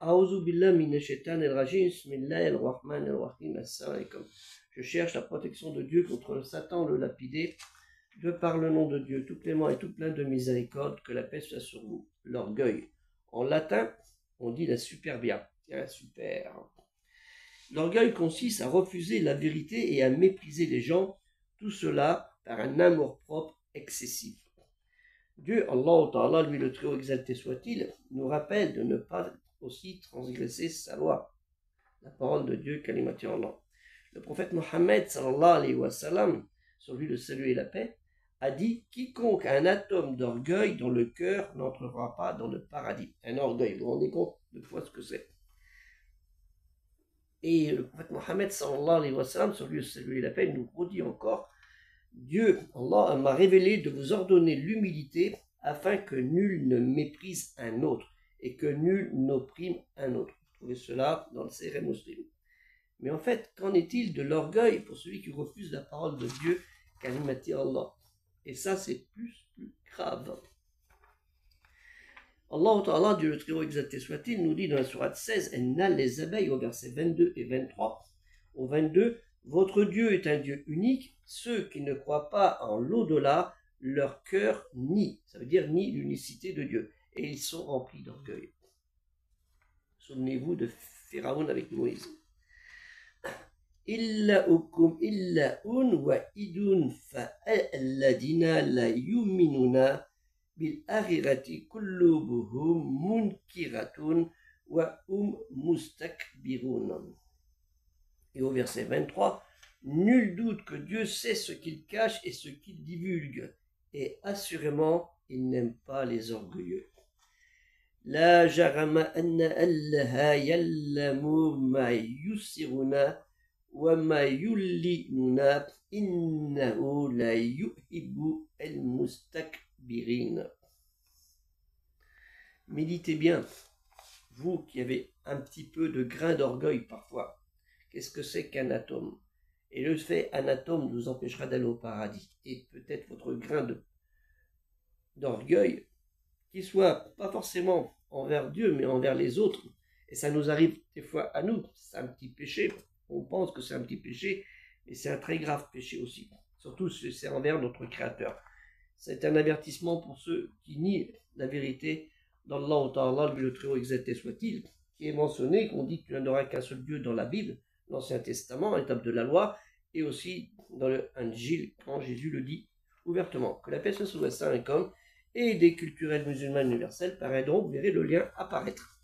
A'udhu billah minash shaitanir rajim, bismillahir rahmanir rahim, assalamu alaikum. Je cherche la protection de Dieu contre le Satan, le lapidé. Je par le nom de Dieu, tout clément et tout plein de miséricorde, que la paix soit sur vous. L'orgueil. En latin, on dit la superbia. La super. L'orgueil consiste à refuser la vérité et à mépriser les gens, tout cela par un amour-propre excessif. Dieu, Allah Ta'ala, lui le très haut exalté soit-il, nous rappelle de ne pas aussi transgresser sa loi. La parole de Dieu, kalimati Allah. Le prophète Mohammed, sallallahu alayhi wa sallam, sur lui le salut et la paix, a dit « Quiconque a un atome d'orgueil dans le cœur n'entrera pas dans le paradis. » Un orgueil, vous vous rendez compte de quoi ce que c'est. Et le prophète Mohammed, sallallahu alayhi wa sallam, sur lui le salut et la paix, nous redit encore « Dieu, Allah, m'a révélé de vous ordonner l'humilité afin que nul ne méprise un autre et que nul n'opprime un autre. » Vous trouvez cela dans le Sahih Muslim. Mais en fait, qu'en est-il de l'orgueil pour celui qui refuse la parole de Dieu, kalimati Allah? Et ça, c'est plus grave. Allah Ta'ala, Dieu le très haut exalté soit-il, nous dit dans la sourate 16, Ennal les abeilles, au verset 22 et 23, au 22, votre Dieu est un Dieu unique, ceux qui ne croient pas en l'au-delà, leur cœur nie, ça veut dire nie l'unicité de Dieu, et ils sont remplis d'orgueil. Souvenez-vous de Pharaon avec Moïse. Illa ukum illa un wa idun fa alladina la yuminuna bil akhirati kullubuhum munkiratun wa mustakbirun. Et au verset 23, nul doute que Dieu sait ce qu'il cache et ce qu'il divulgue, et assurément il n'aime pas les orgueilleux. La jarama anna allaha yallamu ma yusiruna وَمَا يُلِّنُنَا إِنَّهُ لَا يُحِبُّ الْمُسْتَكْبِرِينَ. Méditez bien, vous qui avez un petit peu de grain d'orgueil parfois. Qu'est-ce que c'est qu'un atome? Et le fait un atome nous empêchera d'aller au paradis. Et peut-être votre grain d'orgueil, qui soit pas forcément envers Dieu, mais envers les autres. Et ça nous arrive des fois à nous, c'est un petit péché. On pense que c'est un petit péché, mais c'est un très grave péché aussi. Surtout si c'est envers notre Créateur. C'est un avertissement pour ceux qui nient la vérité d'Allah Ta'ala, le très haut exalté soit-il, qui est mentionné, qu'on dit qu'il n'y en aura qu'un seul Dieu dans la Bible, l'Ancien Testament, l'étape de la loi, et aussi dans le Injil, quand Jésus le dit ouvertement. Que la paix soit sur le Saint et des culturels musulmans universels, pareil donc, vous verrez le lien apparaître.